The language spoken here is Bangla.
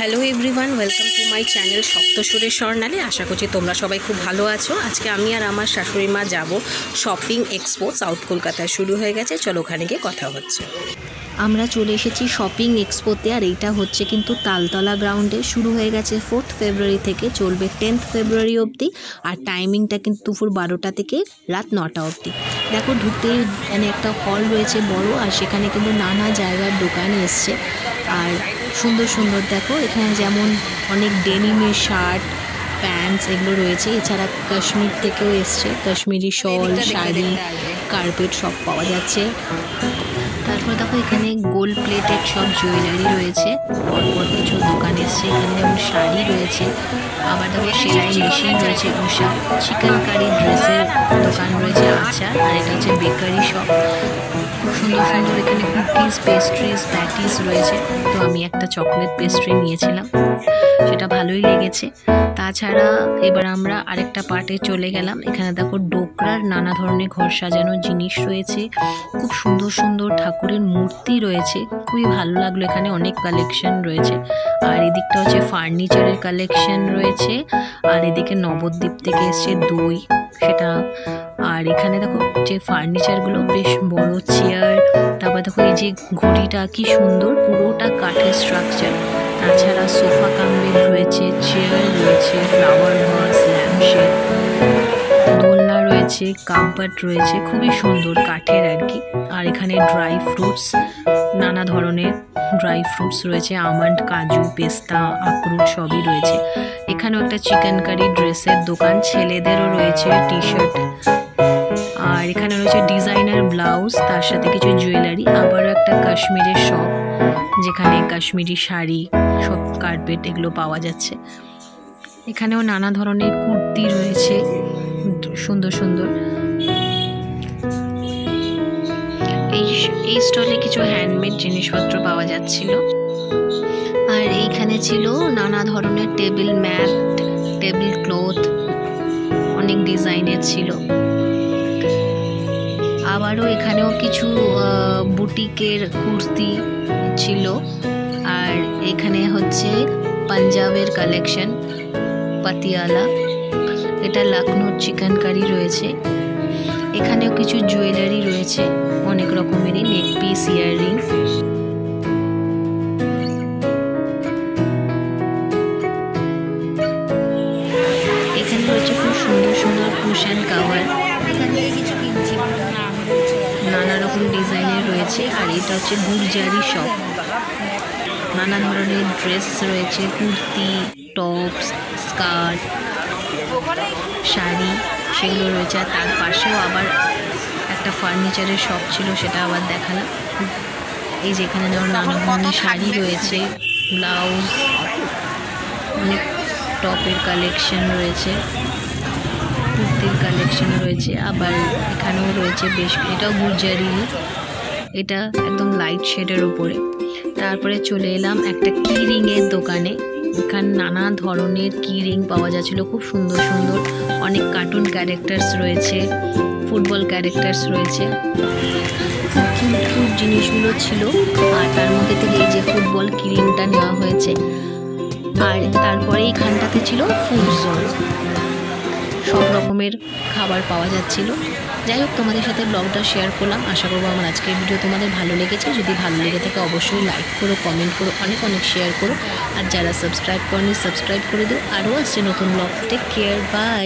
Hello everyone, welcome to my channel সপ্তসুরের স্বর্ণালী। আশা করছি তোমরা সবাই খুব ভালো আছো। আজকে আমি আর আমার শাশুড়ি মা যাবো শপিং এক্সপো, সাউথ কলকাতায় শুরু হয়ে গেছে। চলো ওখানে গিয়ে কথা হচ্ছে। আমরা চলে এসেছি শপিং এক্সপোতে, আর এইটা হচ্ছে কিন্তু তালতলা গ্রাউন্ডে। শুরু হয়ে গেছে 4 ফেব্রুয়ারি থেকে, চলবে 10 ফেব্রুয়ারি অবধি। আর টাইমিংটা কিন্তু দুপুর 12টা থেকে রাত 9টা অবধি। দেখো ঢুকতেই মানে একটা হল রয়েছে বড়, আর সেখানে কিন্তু নানা জায়গার দোকান এসছে। আর সুন্দর সুন্দর দেখো এখানে যেমন অনেক ডেনিমের শার্ট, প্যান্টস এগুলো রয়েছে। এছাড়া কাশ্মীর থেকেও এসছে, কাশ্মীরি শল, শাড়ি, কার্পেট সব পাওয়া যাচ্ছে। তারপর দেখো এখানে গোল্ড প্লেটেড সব জুয়েলারি রয়েছে। পরপর কিছু দোকান এসছে। এখানে যেমন শাড়ি রয়েছে, আবার দেখো সেলাই মেশিন রয়েছে, উষা চিকেন কারি ড্রেসের দোকান রয়েছে, আচার। আর এটা হচ্ছে বেকারি শপ। খুব সুন্দর সুন্দর এখানে কুকিজ, পেস্ট্রিজ, প্যাটিস রয়েছে। তো আমি একটা চকলেট পেস্ট্রি নিয়েছিলাম, সেটা ভালোই লেগেছে। তাছাড়া এবার আমরা আরেকটা পার্টে চলে গেলাম। এখানে দেখো ডোকরার নানা ধরনের ঘর সাজানোর জিনিস রয়েছে। খুব সুন্দর সুন্দর ঠাকুরের মূর্তি রয়েছে, খুবই ভালো লাগলো। এখানে অনেক কালেকশন রয়েছে। আর এদিকটা হচ্ছে ফার্নিচারের কালেকশন রয়েছে। আর এদিকে নবদ্বীপ থেকে এসছে দই, সেটা। আর এখানে দেখো যে ফার্নিচারগুলো বেশ বড়, চেয়ার। তারপর দেখো এই যে ঘড়িটা কি সুন্দর, পুরোটা কাঠের স্ট্রাকচার। তাছাড়া সোফা কাম বেড রয়েছে, চেয়ার রয়েছে, ফ্লাওয়ার ভাস, ল্যাম্পশেড, দোলনা রয়েছে, কাপবার্ড রয়েছে, খুবই সুন্দর কাঠের আর কি। আর এখানে ড্রাই ফ্রুটস, নানা ধরনের ড্রাই ফ্রুটস রয়েছে, আমন্ড, কাজু, পেস্তা, আখরোট সবই রয়েছে। এখানেও একটা চিকেন কারি ড্রেসের দোকান, ছেলেদেরও রয়েছে টি শার্ট। আর এখানে রয়েছে ডিজাইনার ব্লাউজ, তার সাথে কিছু জুয়েলারি। আবারও একটা কাশ্মীরের শপ, যেখানে কাশ্মীরি শাড়ি, সব কার্পেট এগুলো পাওয়া যাচ্ছে। এখানেও নানা ধরনের কুর্তি রয়েছে, সুন্দর সুন্দর। এই স্টলে কিছু হ্যান্ডমেড জিনিসপত্র পাওয়া যাচ্ছিল। আর এইখানে ছিল নানা ধরনের টেবিল ম্যাট, টেবিল ক্লথ, অনেক ডিজাইনের ছিল। আবারও এখানেও কিছু বুটিকের কুর্তি ছিল। আর এখানে হচ্ছে পাঞ্জাবের কালেকশন, পাতিয়ালা। এটা লখনৌর চিকেন কারি রয়েছে। এখানেও কিছু জুয়েলারি রয়েছে, অনেক রকমেরই, নেক পিস, ইয়াররিং। এখানে রয়েছে খুব সুন্দর সুন্দর কুশন কাভার, নানা রকম ডিজাইনের রয়েছে। আর এটা হচ্ছে গুরজারি শপ, নানা ধরনের ড্রেস রয়েছে, কুর্তি, টপস, স্কার্ট, শাড়ি, সেগুলো রয়েছে। আর তার পাশেও আবার একটা ফার্নিচারের শপ ছিল, সেটা আবার দেখালাম। এই যে এখানে যেমন নানা ধরনের শাড়ি রয়েছে, ব্লাউজ, অনেক টপের কালেকশন রয়েছে, কুর্তির কালেকশন রয়েছে। আবার এখানেও রয়েছে বেশ, এটাও গুরজারি, এটা একদম লাইট শেডের উপরে। তারপরে চলে এলাম একটা কি রিংয়ের দোকানে। এখানে নানা ধরনের কি রিং পাওয়া যাচ্ছিলো, খুব সুন্দর সুন্দর। অনেক কার্টুন ক্যারেক্টার্স রয়েছে, ফুটবল ক্যারেক্টার্স রয়েছে, কিউট জিনিসগুলো ছিল। আর তার মধ্যে থেকে এই যে ফুটবল কি রিংটা নেওয়া হয়েছে। আর তারপরে এইখানটাতে ছিল ফুড জোন, সব রকমের খাবার পাওয়া যাচ্ছিল। যাই হোক, তোমাদের সাথে ব্লগটা শেয়ার করলাম। আশা করবো আমার আজকের ভিডিও তোমাদের ভালো লেগেছে। যদি ভালো লেগে থাকে অবশ্যই লাইক করো, কমেন্ট করো, অনেক অনেক শেয়ার করো। আর যারা সাবস্ক্রাইব করনি সাবস্ক্রাইব করে দিও। আরও আসছে নতুন ব্লগ। Take care, by.